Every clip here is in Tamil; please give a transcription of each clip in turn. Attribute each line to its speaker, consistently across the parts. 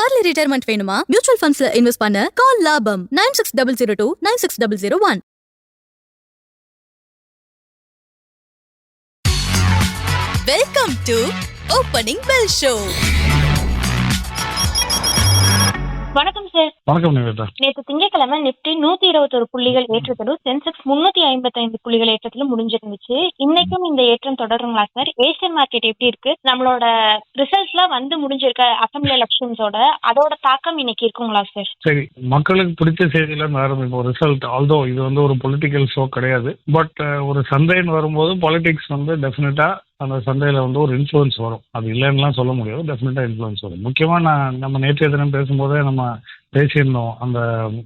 Speaker 1: ஏர்லி ரிட்டையர்மெண்ட் வேணுமா? மியூச்சுவல் ஃபண்ட்ஸ்ல இன்வெஸ்ட் பண்ண கால் லாபம் 9600296001. Welcome to opening bell show.
Speaker 2: வணக்கம் சார்.
Speaker 3: வணக்கம் நிவேதா.
Speaker 2: நேற்று திங்கட்கிழமை நிப்டி 121 புள்ளிகள் ஏற்றத்திலும் சென்செக்ஸ் 355 புள்ளிகள் ஏற்றத்திலும் முடிஞ்சிருந்துச்சு. இன்னைக்கும் இந்த ஏற்றம் தொடருங்களா சார்? ஏசியன் மார்க்கெட் எப்படி இருக்கு? நம்மளோட ரிசல்ட்ஸ்லாம் வந்து முடிஞ்சிருக்க அசம்பிளி எலெக்ஷன்ஸோட அதோட தாக்கம் இன்னைக்கு இருக்குங்களா சார்?
Speaker 3: சரி, மக்களுக்கு பிடிச்ச செய்தியில ஆரம்பிப்போம். ரிசல்ட் ஆல்தோ இது வந்து ஒரு பொலிட்டிக்கல் ஷோ கிடையாது, பட் ஒரு சந்தைன்னு வரும்போது பாலிடிக்ஸ் வந்து டெஃபினட்டா அந்த சந்தையில வந்து ஒரு இன்ஃப்ளூயன்ஸ் வரும். அது இல்லைன்னுலாம் சொல்ல முடியாது, டெஃபினட்டா இன்ஃப்ளூயன்ஸ் வரும். முக்கியமா நம்ம நேற்றைய தினம் பேசும்போதே நம்ம பேசியிருந்தோம், அந்த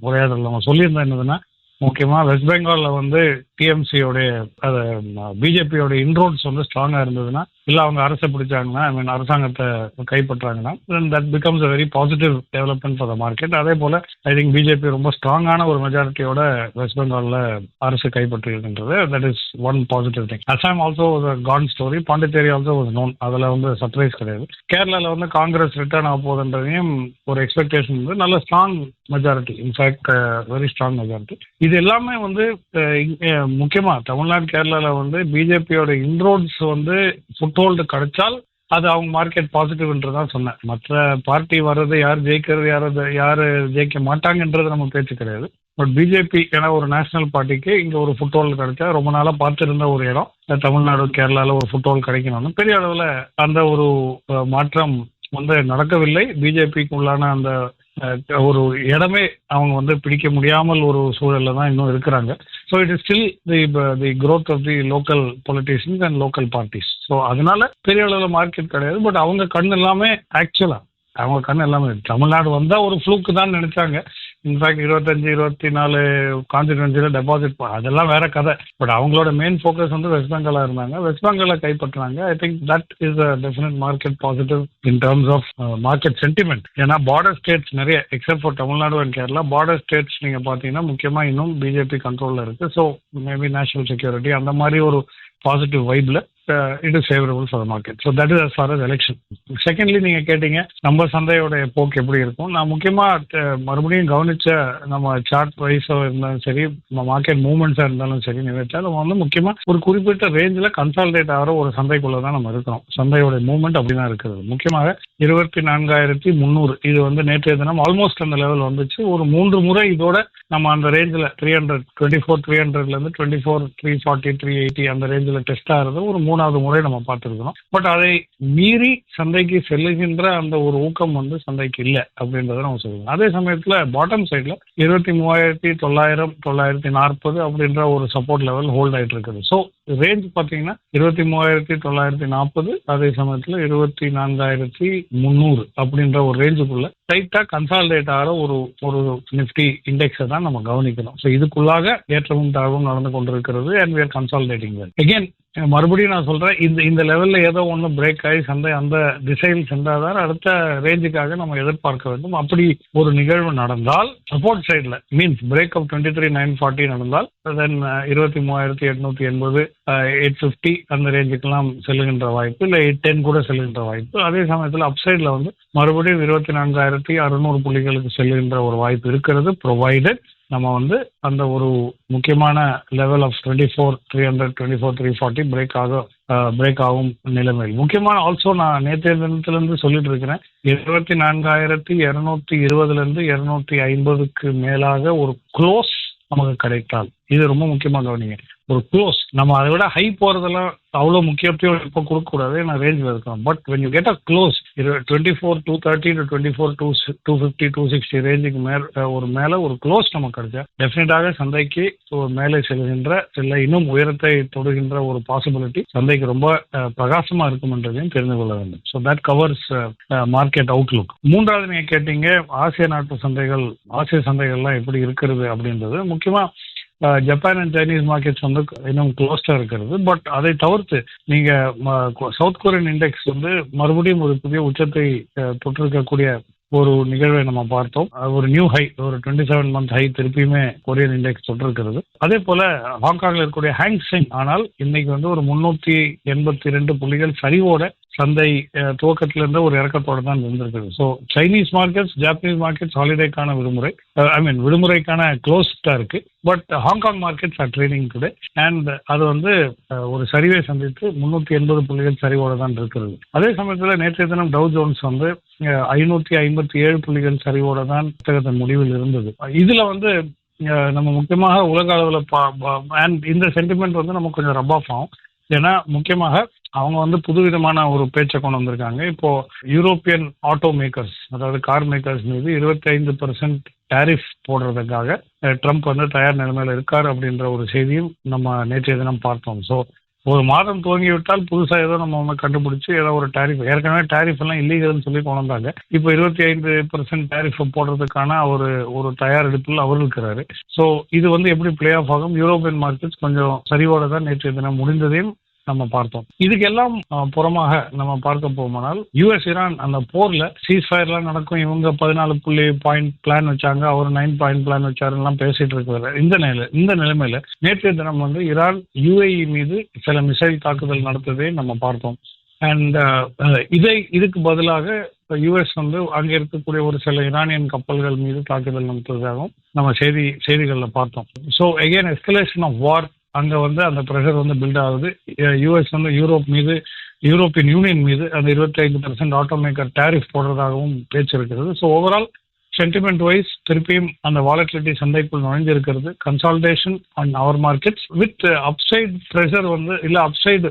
Speaker 3: உரையாடல் நம்ம சொல்லியிருந்தோம். என்னதுன்னா, முக்கியமா வெஸ்ட் பெங்கால்ல வந்து டிஎம்சியோடைய பிஜேபியோட இன்ரோட்ஸ் வந்து ஸ்ட்ராங்கா இருந்ததுன்னா, இல்ல அவங்க அரசை பிடிச்சாங்கன்னா, ஐ மீன் அரசாங்கத்தை கைப்பற்றாங்கன்னா, that becomes a very positive development for the market. அதே போல ஐ திங்க் பிஜேபி ரொம்ப ஸ்ட்ராங்கான ஒரு மெஜாரிட்டியோட வெஸ்ட் பெங்கால்ல அரசு கைப்பற்றிருக்கின்றது. That is one positive thing. Assam also gone story. Pondicherry also was known. அதுல வந்து சர்ப்ரைஸ் கிடையாது. கேரளால வந்து காங்கிரஸ் ரிட்டர்ன் ஆக போகுதுன்றதையும் ஒரு எக்ஸ்பெக்டேஷன் வந்து நல்ல strong majority, in fact very strong majority. இது எல்லாமே வந்து முக்கியமா தமிழ்நாடு கேரளால வந்து பிஜேபியோட இன்ரோட்ஸ் வந்து ஃபுட்ஹோல்டு கிடைச்சால் அது அவங்க மார்க்கெட் பாசிட்டிவ்ன்றதான் சொன்னேன். மற்ற பார்ட்டி வர்றது, யார் ஜெயிக்கிறது, யாரு ஜெயிக்க மாட்டாங்கன்றது நம்ம பேச்சு கிடையாது. பட் பிஜேபி ஏன்னா ஒரு நேஷனல் பார்ட்டிக்கு இங்க ஒரு ஃபுட்ஹோல்டு கிடைச்சா, ரொம்ப நாளா பார்த்துருந்த ஒரு இடம் தமிழ்நாடு கேரளால ஒரு ஃபுட்ஹோல்டு கிடைக்கணும்னு பெரிய அளவுல அந்த ஒரு மாற்றம் வந்து நடக்கவில்லை. பிஜேபிக்கு உள்ளான அந்த ஒரு இடமே அவங்க வந்து பிடிக்க முடியாமல் ஒரு சூழல்ல தான் இன்னும் இருக்கிறாங்க. So it is still the growth of the local politicians and local parties. So அதனால பெரிய அளவில் மார்க்கெட் கிடையாது. பட் அவங்க கண் எல்லாமே அவங்க கண் எல்லாமே தமிழ்நாடு வந்தா ஒரு ஃப்ளூக்கு தான் நினைச்சாங்க. இன்ஃபேக்ட் 25-24 கான்ஸ்டிடுவன்சில டெபாசிட் அதெல்லாம் வேற கதை. பட் அவங்களோட மெயின் ஃபோக்கஸ் வந்து வெஸ்ட் பெங்காலா இருந்தாங்க. வெஸ்ட் பெங்கால கைப்பற்றாங்க. I think that is a definite market positive in terms of market sentiment. ஏன்னா பார்டர் ஸ்டேட்ஸ் நிறைய, except for Tamil Nadu and Kerala, border states நீங்க பாத்தீங்கன்னா முக்கியமா இன்னும் பிஜேபி கண்ட்ரோல்ல இருக்கு. ஸோ மேபி நேஷனல் செக்யூரிட்டி அந்த மாதிரி ஒரு positive வைப்ல it is favorable for the market. So that is as far as election. Secondly, நீங்க கேட்டீங்க நம்ம சந்தையோட போக்கு எப்படி இருக்கும். நான் முக்கியமா மறுபடியும் கவனிச்ச நம்ம சார்ட் வைஸா இருந்தாலும் சரி, நம்ம மார்க்கெட் மூவ்மெண்ட்ஸா இருந்தாலும் சரி, நினைச்சா நம்ம வந்து முக்கியமா ஒரு குறிப்பிட்ட ரேஞ்சில் கன்சாலிடேட் ஆகிற ஒரு சந்தைக்குள்ளதான் நம்ம இருக்கிறோம். சந்தையோட மூவ்மெண்ட் அப்படிதான் இருக்கிறது. முக்கியமாக 24,300 இது வந்து நேற்றைய தினம் ஆல்மோஸ்ட் அந்த லெவல் வந்துச்சு. ஒரு 3 முறை இதோட நம்ம அந்த ரேஞ்சில் 24,300 இருந்து 24,340 380 அந்த ரேஞ்சில் டெஸ்ட் ஆகிறது ஒரு 3வது முறை நம்ம பார்த்துருக்கோம். பட் அதை மீறி சந்தைக்கு செல்லுகின்ற அந்த ஒரு ஊக்கம் வந்து சந்தைக்கு இல்லை அப்படின்றத நம்ம சொல்லுவோம். அதே சமயத்துல பாட்டம் சைட்ல 23,900 940 அப்படின்ற ஒரு சப்போர்ட் லெவல் ஹோல்ட் ஆயிட்டு இருக்குது. ஸோ ரேஞ்ச் பார்த்தீங்கன்னா 23,940, அதே சமயத்துல 24,300 அப்படின்ற ஒரு ரேஞ்சுக்குள்ள டைட்டா கன்சாலிடேட் ஆகிற ஒரு நிஃப்டி இண்டெக்ஸை தான் நம்ம கவனிக்கணும். ஸோ இதுக்குள்ளாக ஏற்றமும் தாழ்வும் நடந்து கொண்டிருக்கிறது. And we are consolidating that. Again, மறுபடியும் நான் சொல்றேன், இந்த லெவல்ல ஏதோ ஒன்று பிரேக் ஆகி சந்தை அந்த திசையில் சென்றாதான் அடுத்த ரேஞ்சுக்காக நம்ம எதிர்பார்க்க வேண்டும். அப்படி ஒரு நிகழ்வு நடந்தால் சப்போர்ட் சைட்ல மீன்ஸ் பிரேக் ஆஃப் 23,940 நடந்தால் தென் 23,880 850 அந்த ரேஞ்சுக்கெல்லாம் செல்லுகின்ற வாய்ப்பு, இல்லை 810 கூட செல்லுகின்ற வாய்ப்பு. அதே சமயத்தில் அப்சைட்ல வந்து மறுபடியும் 24,600 புள்ளிகளுக்கு செல்லுகின்ற ஒரு வாய்ப்பு இருக்கிறது, ப்ரொவைடட் நம்ம வந்து அந்த ஒரு முக்கியமான லெவல் ஆஃப் 24,300 24,340 பிரேக் ஆகும் நிலைமையில். முக்கியமான ஆல்சோ நான் நேற்றைய தினத்திலிருந்து சொல்லிட்டு இருக்கிறேன், 24,220 இருந்து 250க்கு மேலாக ஒரு க்ளோஸ் நமக்கு கிடைத்தால், இது ரொம்ப முக்கியமாக கவனிங்க, ஒரு க்ளோஸ். நம்ம அதை விட ஹை போறதெல்லாம் அவ்வளோ முக்கியத்துவம் இப்போ கொடுக்கக்கூடாது, நான் ரேஞ்சில் இருக்கோம். But when you get a close 24,230 to 24,250 260 ரேஞ்சுக்கு மேலே ஒரு க்ளோஸ் நமக்கு கிடைச்சா டெஃபினட்டாக சந்தைக்கு மேலே செல்கின்ற இல்லை இன்னும் உயரத்தை தொடுகின்ற ஒரு பாசிபிலிட்டி சந்தைக்கு ரொம்ப பிரகாசமா இருக்கும் என்றதையும் தெரிந்து கொள்ள வேண்டும். So that covers market Outlook. மூன்றாவது நீங்க கேட்டீங்க ஆசிய நாட்டு சந்தைகள், ஆசிய சந்தைகள்லாம் எப்படி இருக்கிறது அப்படின்றது. முக்கியமா ஜப்பான் அண்ட் சைனீஸ் மார்க்கெட்ஸ் வந்து இன்னும் க்ளோஸ்டா இருக்கிறது. பட் அதை தவிர்த்து நீங்க சவுத் கொரியன் இண்டெக்ஸ் வந்து மறுபடியும் ஒரு புதிய உச்சத்தை தொற்றிருக்கக்கூடிய ஒரு நிகழ்வை நம்ம பார்த்தோம். ஒரு நியூ ஹை, ஒரு 27 மந்த் ஹை திருப்பியுமே கொரியன் இண்டெக்ஸ் தொட்டிருக்கிறது. அதே போல ஹாங்காங்ல இருக்கக்கூடிய ஹேங் செங் ஆனால் இன்னைக்கு வந்து ஒரு 382 புள்ளிகள் சரிவோட சந்தை துவக்கத்திலிருந்து ஒரு இறக்கத்தோடு தான் இருந்திருக்குது. So Chinese markets, Japanese markets ஹாலிடேக்கான விடுமுறை, விடுமுறைக்கான க்ளோஸ்டா இருக்கு. But Hong Kong markets are trading today and அது வந்து ஒரு சரிவை சந்தித்து 380 புள்ளிகள் சரிவோடு தான் இருக்கிறது. அதே சமயத்தில் நேற்றைய தினம் டவ் ஜோன்ஸ் வந்து 557 புள்ளிகள் சரிவோடு தான் புத்தகத்தின் முடிவில் இருந்தது. இதுல வந்து நம்ம முக்கியமாக உலக அளவில் அண்ட் இந்த சென்டிமெண்ட் வந்து நமக்கு கொஞ்சம் ரப் ஆஃப் ஆகும். ஏன்னா முக்கியமாக அவங்க வந்து புதுவிதமான ஒரு பேச்சை கொண்டு வந்திருக்காங்க. இப்போ யூரோப்பியன் ஆட்டோ மேக்கர்ஸ், அதாவது கார் மேக்கர்ஸ் மீது 25% டாரிஃப் போடுறதுக்காக ட்ரம்ப் வந்து தயார் நிலைமையில இருக்காரு அப்படின்ற ஒரு செய்தியும் நம்ம நேற்றைய தினம் பார்த்தோம். ஸோ ஒரு மாதம் துவங்கிவிட்டால் புதுசாக ஏதோ நம்ம ஒன்று கண்டுபிடிச்சி ஏதோ ஒரு டாரிஃப், ஏற்கனவே டாரிஃப் எல்லாம் இல்லீகல்னு சொல்லி கொண்டு வந்தாங்க. இப்போ 25% டாரிஃப் போடுறதுக்கான ஒரு தயாரெடுப்பில் அவர் இருக்கிறாரு. ஸோ இது வந்து எப்படி பிளே ஆஃப் ஆகும்? யூரோப்பியன் மார்க்கெட்ஸ் கொஞ்சம் சரிவோட தான் நேற்றைய தினம் முடிந்ததையும் நம்ம பார்த்தோம். இதுக்கெல்லாம் புறமாக நம்ம பார்க்க போமானால் யுஎஸ் ஈரான் அந்த போர்ல சீஸ்ஃபயர்லாம் நடக்கும், இவங்க 14 பாயிண்ட் பிளான் வச்சாங்க, அவர் 9 பாயிண்ட் பிளான் வச்சாருலாம் பேசிட்டு இருக்கிறாரு. இந்த நிலைமையில நேற்றைய தினம் வந்து ஈரான் யுஏஇ மீது சில மிசைல் தாக்குதல் நடத்ததை நம்ம பார்த்தோம். அண்ட் இதுக்கு பதிலாக யுஎஸ் வந்து அங்கே இருக்கக்கூடிய ஒரு சில ஈரானியன் கப்பல்கள் மீது தாக்குதல் நடத்துவதாகவும் நம்ம செய்திகளில் பார்த்தோம். ஸோ அகெயின் எஸ்கலேஷன் ஆஃப் வார், அங்கே வந்து அந்த ப்ரெஷர் வந்து பில்ட் ஆகுது. யூஎஸ் வந்து யூரோப்பியன் யூனியன் மீது அந்த 25% ஆட்டோமேக்கர் டாரிஃப் போடுறதாகவும் பேச்சு இருக்கிறது. ஸோ ஓவரால் சென்டிமெண்ட் வைஸ் திருப்பியும் அந்த வாலட்டிலிட்டி சந்தைக்குள் நுழைஞ்சிருக்கிறது. Consolidation on our markets with upside pressure வந்து இல்லை அப்சைடு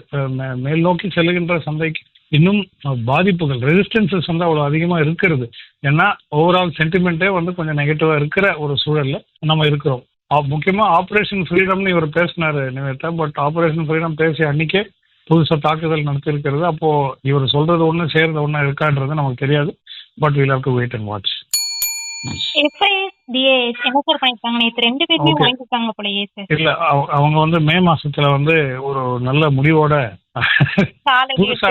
Speaker 3: மேல் நோக்கி செல்லுகின்ற சந்தைக்கு இன்னும் பாதிப்புகள், ரெசிஸ்டன்சஸ் வந்து அவ்வளோ அதிகமாக இருக்கிறது. ஏன்னா ஓவரால் சென்டிமெண்ட்டே வந்து கொஞ்சம் நெகட்டிவாக இருக்கிற ஒரு சூழலில் நம்ம இருக்கிறோம். முக்கியமாக ஆப்ரேஷன் ஃப்ரீடம்னு இவர் பேசினார் நிவேதா. பட் ஆப்ரேஷன் ஃப்ரீடம் பேசி அன்றைக்கே புதுசாக தாக்குதல் நடத்திருக்கிறது. அப்போது இவர் சொல்கிறது ஒன்று செய்கிறது ஒன்று இருக்கான்றது நமக்கு தெரியாது. But we'll have to wait and watch.
Speaker 2: FIS, DIS என்ன சார் பண்ணிருக்காங்க? நேற்று 2 பேருமே வாங்கிருக்காங்க போலயே சார்.
Speaker 3: இல்ல அவங்க வந்து மே மாசத்துல வந்து ஒரு நல்ல முடிவோட புதுசா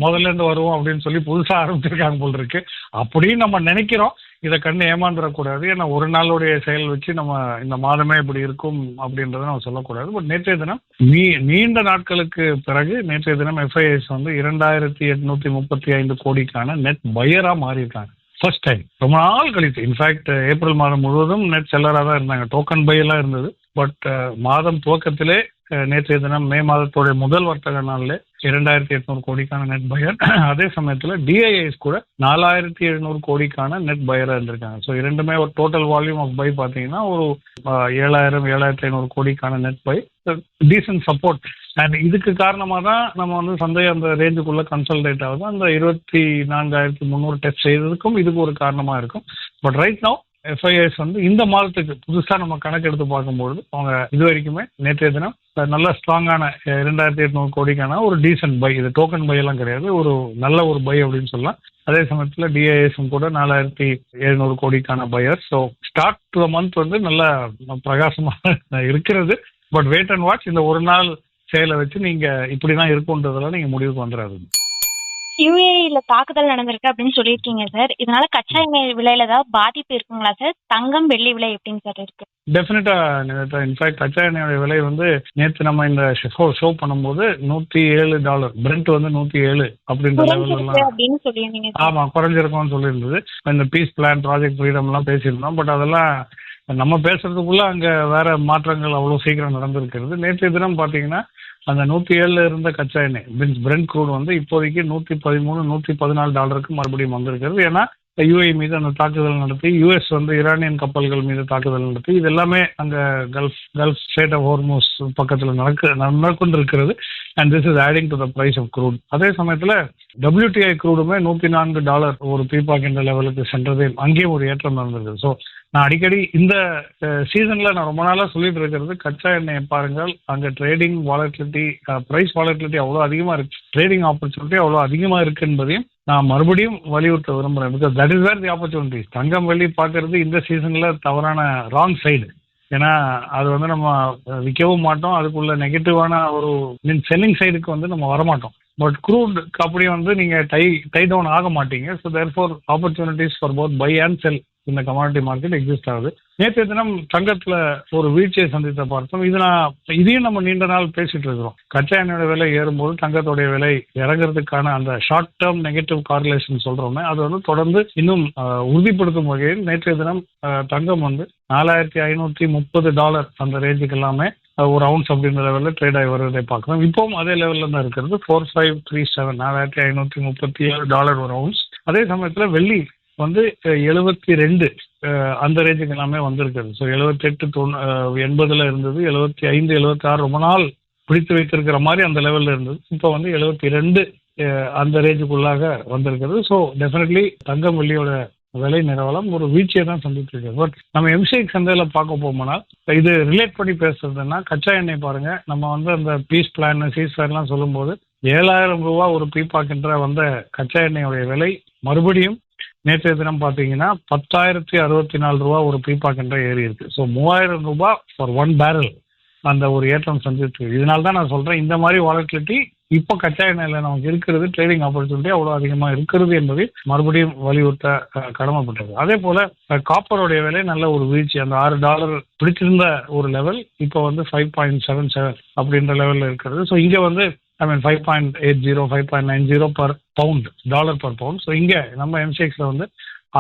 Speaker 3: முதல்ல இருந்து வருவோம் அப்படின்னு சொல்லி புதுசா ஆரம்பிச்சிருக்காங்க போல் இருக்கு. அப்படின்னு நம்ம நினைக்கிறோம். இதை கண்டு ஏமாந்துடக்கூடாது. ஏன்னா ஒரு நாளுடைய செயல் வச்சு நம்ம இந்த மாதமே இப்படி இருக்கும் அப்படின்றத நம்ம சொல்லக்கூடாது. பட் நேற்றைய தினம் நீண்ட நாட்களுக்கு பிறகு நேற்றைய தினம் FIS வந்து 2835 கோடிக்கான நெட் பையரா மாறி இருக்காங்க. ஃபர்ஸ்ட் டைம் ரொம்ப நாள் கழித்து. இன்ஃபேக்ட் ஏப்ரல் மாதம் முழுவதும் நெட் செல்லராக தான் இருந்தாங்க. டோக்கன் பை எல்லாம் இருந்தது. பட் மாதம் துவக்கத்திலே நேற்றைய தினம் மே மாதத்தோடைய முதல் வர்த்தக நாளில் 2800 கோடிக்கான நெட் பையர். அதே சமயத்தில் DIS கூட 4700 கோடிக்கான நெட் பையராக இருந்திருக்காங்க. ஸோ இரண்டுமே ஒரு டோட்டல் வால்யூம் ஆஃப் பை பார்த்தீங்கன்னா ஒரு 7500 கோடிக்கான net buy, decent support. And இதுக்கு காரணமாக தான் நம்ம வந்து சந்தை அந்த ரேஞ்சுக்குள்ளே கன்சல்டேட் ஆகுது. அந்த 24300 டெஸ்ட் செய்ததுக்கும் இதுக்கு ஒரு காரணமாக இருக்கும். பட் ரைட் நவ் FIS வந்து இந்த மாதத்துக்கு புதுசாக நம்ம கணக்கு எடுத்து பார்க்கும்பொழுது அவங்க இது வரைக்குமே நேற்றைய தினம் நல்ல ஸ்ட்ராங்கான 2800 கோடிக்கான ஒரு டீசன்ட் பை. இது டோக்கன் பை எல்லாம் கிடையாது, ஒரு நல்ல ஒரு பை அப்படின்னு சொல்லலாம். அதே சமயத்தில் DISம் கூட 4700 கோடிக்கான buyer. So start to the month வந்து நல்ல பிரகாசமாக இருக்கிறது. But wait and watch. இந்த ஒரு நாள் செயலை வச்சு நீங்க இப்படிதான் இருக்குன்றதெல்லாம் நீங்க முடிவுக்கு வந்துடாது.
Speaker 2: UAEல தாக்குதல் நடந்திருக்கு அப்படின்னு சொல்லியிருக்கீங்க சார். இதனால கச்சா எண்ணெய் விலையில ஏதாவது பாதிப்பு இருக்குங்களா சார்? தங்கம், வெள்ளி விலை எப்படின்னு சார் இருக்கு?
Speaker 3: டெஃபினட்டா. இன்ஃபேக்ட் கச்சா எண்ணெயோட விலை வந்து நேற்று நம்ம இந்த ஷோ பண்ணும்போது $107, பிரெண்ட் வந்து 107 அப்படின்ற லெவல்
Speaker 2: அப்படின்னு சொல்லியிருந்தீங்க.
Speaker 3: ஆமா, குறைஞ்சிருக்கும்னு சொல்லியிருந்தது. இந்த பீஸ் பிளான், ப்ராஜெக்ட் ஃப்ரீடம் எல்லாம் பேசியிருந்தோம். பட் அதெல்லாம் நம்ம பேசுறதுக்குள்ள அங்க வேற மாற்றங்கள் அவ்வளவு சீக்கிரம் நடந்திருக்கிறது. நேற்றைய தினம் பாத்தீங்கன்னா அந்த 107 இருந்த கச்சா எண்ணெய் பிரெண்ட் க்ரூட் வந்து இப்போதைக்கு $113, $114 மறுபடியும் வந்திருக்கிறது. ஏன்னா UAE மீது அந்த தாக்குதல் நடத்தி, US வந்து ஈரானியன் கப்பல்கள் மீது தாக்குதல் நடத்தி, இது எல்லாமே அங்க கல்ஃப் ஸ்டேட் ஆஃப் ஹோர்மூஸ் பக்கத்தில் நடந்து இருக்கிறது. And this is adding to the price of crude. அதே சமயத்தில் WTI க்ரூடுமே $104 ஒரு பீப்பாக் என்ற லெவலுக்கு சென்றதே அங்கேயும் ஒரு ஏற்றம் நடந்திருக்கு. ஸோ நான் அடிக்கடி இந்த சீசன்ல நான் ரொம்ப நாளாக சொல்லிட்டு இருக்கிறது, கச்சா எண்ணெயை பாருங்கள், அங்கே ட்ரேடிங் வாலட்டிலிட்டி, பிரைஸ் வாலட்டிலிட்டி அவ்வளோ அதிகமாக இருக்கு, ட்ரேடிங் ஆப்பர்ச்சுனிட்டி அவ்வளோ அதிகமாக இருக்கு என்பதையும் நான் மறுபடியும் வலியுறுத்த விரும்புகிறேன். Because that is where the opportunities. தங்கம் வெள்ளி பார்க்கறது இந்த சீசன்ல தவறான ராங் சைடு. ஏன்னா அது வந்து நம்ம விற்கவும் மாட்டோம், அதுக்குள்ள நெகட்டிவான ஒரு செல்லிங் சைடுக்கு வந்து நம்ம வரமாட்டோம். பட் க்ரூட் அப்படி வந்து நீங்க டை டவுன் ஆக மாட்டீங்க. So therefore opportunities for both buy and sell இந்த கமாடிட்டி மார்க்கெட் எக்ஸிஸ்ட் ஆகுது. நேற்றைய தினம் தங்கத்துல ஒரு வீழ்ச்சியை சந்தித்த பார்த்தோம். இதையும் நம்ம நீண்ட நாள் பேசிட்டு இருக்கிறோம். கச்சா எண்ணெயோட விலை ஏறும்போது தங்கத்தோடைய விலை இறங்குறதுக்கான அந்த ஷார்ட் டேர்ம் நெகட்டிவ் கார்ரிலேஷன் சொல்றோமே, அது வந்து தொடர்ந்து இன்னும் உறுதிப்படுத்தும் வகையில் நேற்றைய தினம் தங்கம் வந்து $4,530 அந்த ரேஞ்சுக்கு எல்லாமே ஒரு அவுன்ஸ் அப்படின்ற லெவலில் ட்ரேட் ஆகி வருவதை பார்க்கலாம். இப்பவும் அதே லெவலில் தான் இருக்கிறது. 4537 $4,537 ஒரு அவுன்ஸ். அதே சமயத்தில் வெள்ளி வந்து 72 அந்த ரேஞ்சுக்கு எல்லாமே வந்திருக்குது. ஸோ 78 80 இருந்தது, 75 76 ரொம்ப நாள் பிடித்து வைத்திருக்கிற மாதிரி அந்த லெவலில் இருந்தது. இப்போ வந்து 72 அந்த ரேஞ்சுக்குள்ளாக வந்திருக்கிறது. ஸோ டெஃபினெட்லி தங்கம் வெள்ளியோட விலை நிலவரம் ஒரு வீழ்ச்சியை தான் சந்தித்து இருக்கு. பட் நம்ம எம்சிஎக்ஸ் சந்தையில் பார்க்க போகும்போனால் இது ரிலேட் பண்ணி பேசுறதுன்னா கச்சா எண்ணெய் பாருங்க, நம்ம வந்து அந்த பீஸ் பிளான் சீஸ்ஃபயர்லாம் சொல்லும்போது $7,000 ஒரு பீப்பாக்கின்ற வந்த கச்சா எண்ணெயோடைய விலை மறுபடியும் நேற்றைய தினம் பார்த்தீங்கன்னா $10,064 ஒரு பீப்பாக்கின்ற ஏறி இருக்கு. ஸோ $3,000 ஃபார் 1 பேரல் அந்த ஒரு ஏற்றம் சந்தித்து. இதனால தான் நான் சொல்றேன், இந்த மாதிரி வாலட்டிலிட்டி இப்போ கச்சா எண்ணெயில் நமக்கு இருக்கிறது, ட்ரேடிங் ஆப்பர்ச்சுனிட்டி அவ்வளோ அதிகமாக இருக்கிறது என்பதை மறுபடியும் வலியுறுத்த கடமைப்பட்டது. அதே போல காப்பருடைய விலை நல்ல ஒரு வீழ்ச்சி, அந்த $6 பிடிச்சிருந்த ஒரு லெவல் இப்போ வந்து 5.77 அப்படின்ற லெவலில் இருக்கிறது. ஸோ இங்கே வந்து 5.80 5.90 per pound dollar per pound. So இங்கே நம்ம எம்சிஎக்ஸ்ல வந்து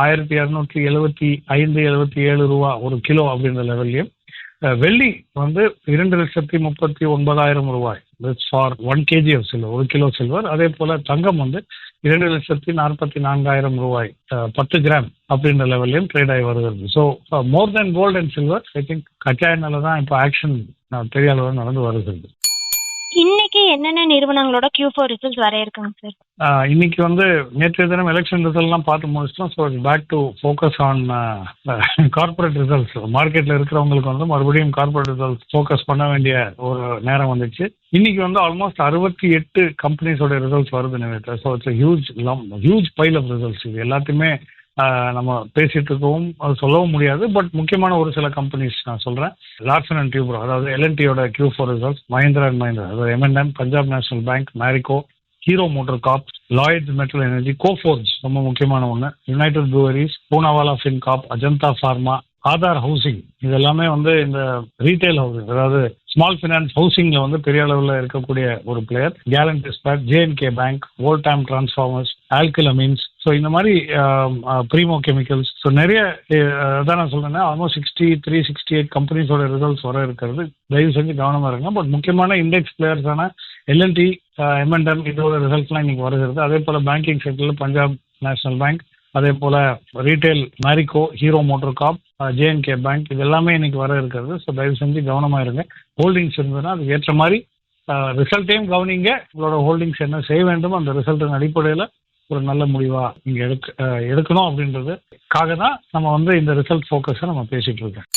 Speaker 3: $1,275-77 ஒரு கிலோ அப்படின்ற லெவல்லையும், வெள்ளி வந்து $2,39,000 for 1 kg of silver, 1 kilo silver. அதே போல தங்கம் வந்து $2,44,000 10 கிராம் அப்படின்ற லெவல்லையும் ட்ரேட் ஆகி வருகிறது. So more then gold and silver I think கச்சா எண்ணெயில தான் இப்போ ஆக்ஷன் பெரிய அளவில் நடந்து வருகிறது.
Speaker 2: இன்னைக்கு என்னென்ன நிறுவனங்களோட Q4 ரிசல்ட்ஸ் வர இருக்காங்க சார்?
Speaker 3: இன்னைக்கு வந்து நேற்றைய தினம் எலெக்ஷன் ரிசல்ட்லாம் பார்த்து முடிச்சிட்டோம். So back to focus on corporate results. மார்க்கெட்டில் இருக்கிறவங்களுக்கு வந்து மறுபடியும் கார்பரேட் ரிசல்ட்ஸ் ஃபோக்கஸ் பண்ண வேண்டிய ஒரு நேரம் வந்துச்சு. இன்னைக்கு வந்து ஆல்மோஸ்ட் 68 கம்பெனிஸோட ரிசல்ட்ஸ் வருது நினைக்கிறேன். So it's huge pile of results. இது எல்லாத்தையுமே நம்ம பேசிட்டு இருக்கவும் அது சொல்லவும் முடியாது. பட் முக்கியமான ஒரு சில கம்பெனிஸ் நான் சொல்றேன். லார்சன் அண்ட் டியூப்ரோ, அதாவது L&Tயோட Q4 results, Mahindra and Mahindra, அதாவது M&M, Punjab National Bank, Marico, hero motor corp, Lloyds Metal Energy, Coforge ரொம்ப முக்கியமான ஒன்று, United Breweries, Poonawalla Fincorp, Ajanta Pharma, Aadhar Housing, இது எல்லாமே வந்து இந்த ரீட்டைல் ஹவுசிங், அதாவது ஸ்மால் ஃபினான்ஸ் ஹவுசிங்ல வந்து பெரிய அளவில் இருக்கக்கூடிய ஒரு player. Gallantt Ispat, JNK Bank, Voltamp Transformers, Alkyl Amines. So இந்த மாதிரி ப்ரீமோ கெமிக்கல்ஸ். ஸோ நிறைய அதான் நான் சொல்றேன்னா ஆல்மோஸ்ட் 63-68 கம்பெனிஸோட ரிசல்ட்ஸ் வர இருக்கிறது. தயவு செஞ்சு கவனமாக இருங்க. பட் முக்கியமான இண்டெக்ஸ் பிளேயர்ஸான L&T, M&M இதோட ரிசல்ட்ஸ்லாம் இன்னைக்கு வருகிறது. அதே போல பேங்கிங் செக்டரில் பஞ்சாப் நேஷனல் பேங்க், அதே போல retail Marico, hero motor corp, JNK Bank, இது எல்லாமே இன்னைக்கு வர இருக்கிறது. ஸோ தயவு செஞ்சு கவனமாக இருங்க. ஹோல்டிங்ஸ் இருந்ததுன்னா அதுக்கு ஏற்ற மாதிரி ரிசல்ட்டையும் கவனிங்க. உங்களோட ஹோல்டிங்ஸ் என்ன செய்ய வேண்டும், அந்த ரிசல்ட்டின் அடிப்படையில் ஒரு நல்ல முடிவா நீங்க எடுக்கணும் அப்படின்றதுக்காக தான் நம்ம வந்து இந்த ரிசல்ட் ஃபோக்கஸை நம்ம பேசிட்டு இருக்கோம்.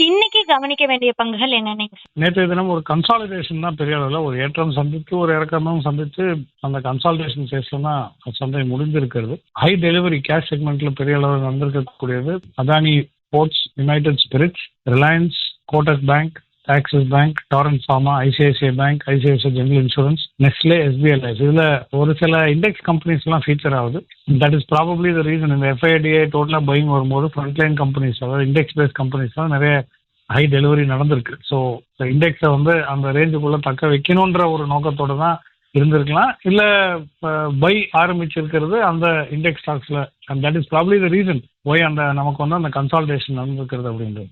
Speaker 2: இன்னைக்கு கவனிக்க வேண்டிய பங்குகள் என்னென்ன?
Speaker 3: நேற்றைய தினம் ஒரு கன்சாலிடேஷன் தான் பெரிய அளவில், ஒரு ஏற்றம் சந்தித்து ஒரு இறக்கமும் சந்தித்து அந்த கன்சாலிடேஷன் ஃபேஸ்ல தான் சந்தை முடிந்திருக்கிறது. ஹை டெலிவரி கேஷ் செக்மெண்ட்ல பெரிய அளவில் நடந்திருக்கக்கூடியது Adani Ports, United Spirits, Reliance, Kotak Bank, Axis Bank, Torrent Pharma, ICICI Bank, ICICI general insurance, Nestle, SBI Life. இதுல ஒரு சில இண்டெக்ஸ் கம்பெனிஸ் எல்லாம் ஃபீச்சர் ஆகுது. That is probably the reason. இந்த FIDA டோட்டலா பையிங் வரும்போது ஃப்ரண்ட்லைன் கம்பெனிஸ், அதாவது இண்டெக்ஸ் பேஸ்ட் கம்பெனிஸ் தான் நிறைய ஹை டெலிவரி நடந்திருக்கு. ஸோ இண்டெக்ஸை வந்து அந்த ரேஞ்சுக்குள்ள தக்க வைக்கணுன்ற ஒரு நோக்கத்தோட தான் இருந்திருக்கலாம். இல்ல பை ஆரம்பிச்சிருக்கிறது அந்த இண்டெக்ஸ் ஸ்டாக்ஸ்ல. And that is probably the reason why அந்த நமக்கு வந்து அந்த கன்சால்டேஷன் நடந்திருக்கிறது அப்படின்றது.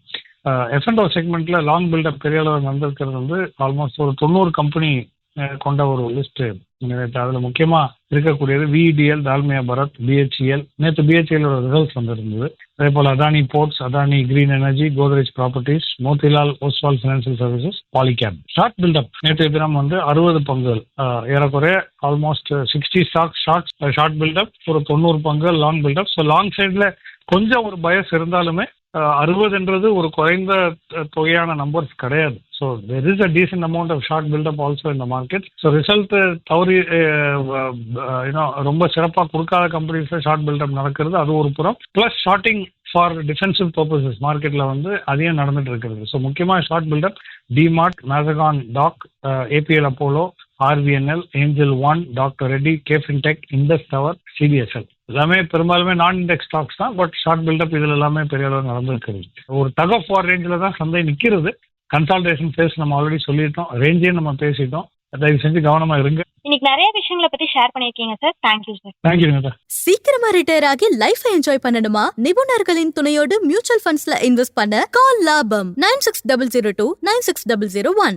Speaker 3: F&O செக்மெண்ட்ல லாங் பில்டப் பெரிய அளவு நடந்திருக்கிறது வந்து ஆல்மோஸ்ட் ஒரு 90 கம்பெனி கொண்ட ஒரு லிஸ்ட். அதுல முக்கியமா இருக்கக்கூடியது VEDL, டால்மியா பரத், BHEL. நேற்று BHEL ரிசல்ட்ஸ் வந்திருந்தது. அதே போல Adani Ports, Adani Green Energy, Godrej Properties, Motilal Oswal Financial Services, Polycab. Short buildup நேற்றைய தினம் வந்து 60 பங்குகள், ஏறக்குறைய ஆல்மோஸ்ட் 60 ஸ்டாக்ஸ் ஷார்ட் பில்டப், ஒரு 90 பங்குகள் லாங் பில்டப். ஸோ லாங் சைட்ல கொஞ்சம் ஒரு பயஸ் இருந்தாலுமே 60ன்றது ஒரு குறைந்த தொகையான நம்பர்ஸ் கிடையாது. So there is a decent amount of short buildup also இந்த மார்க்கெட். ஸோ ரிசல்ட் தவறி ரொம்ப சிறப்பாக கொடுக்காத கம்பெனிஸ்ல ஷார்ட் பில்டப் நடக்கிறது, அது ஒரு புறம். Plus shorting for defensive purposes மார்க்கெட்ல வந்து அதையும் நடந்துட்டு இருக்கிறது. ஸோ முக்கியமாக short buildup DMart, Mazagon Dock, APL Apollo, RVNL, Angel One, doctor Reddy, KFintech, Indus Tower, CDSL. எல்லாமே பெரும்பாலுமே நான் இண்டெக்ஸ் ஸ்டாக்ஸ் தான். பட் ஷார்ட் பில்டப் இதில் எல்லாமே பெரிய அளவு நடந்துருக்குது. ஒரு டக் ஆஃப் வார் ரேஞ்சில் தான் சந்தை நிற்கிறது. கன்சால்டேஷன் ஃபேஸ் நம்ம ஆல்ரெடி சொல்லிட்டோம், ரேஞ்சே நம்ம பேசிட்டோம். தயவு செஞ்சு கவனமா இருங்க.
Speaker 2: இன்னைக்கு நிறைய விஷயங்களை பத்தி ஷேர் பண்ணிருக்கீங்க sir. Thank you sir.
Speaker 3: Thank you Vinitha.
Speaker 1: சீக்கிரமா ரிட்டையர் ஆகி லைஃப் என்ஜாய் பண்ணணுமா? நிபுணர்களின் துணையோடு மியூச்சுவல் ஃபண்ட்ஸ்ல இன்வெஸ்ட் பண்ண கால் லாபம் 9600296001.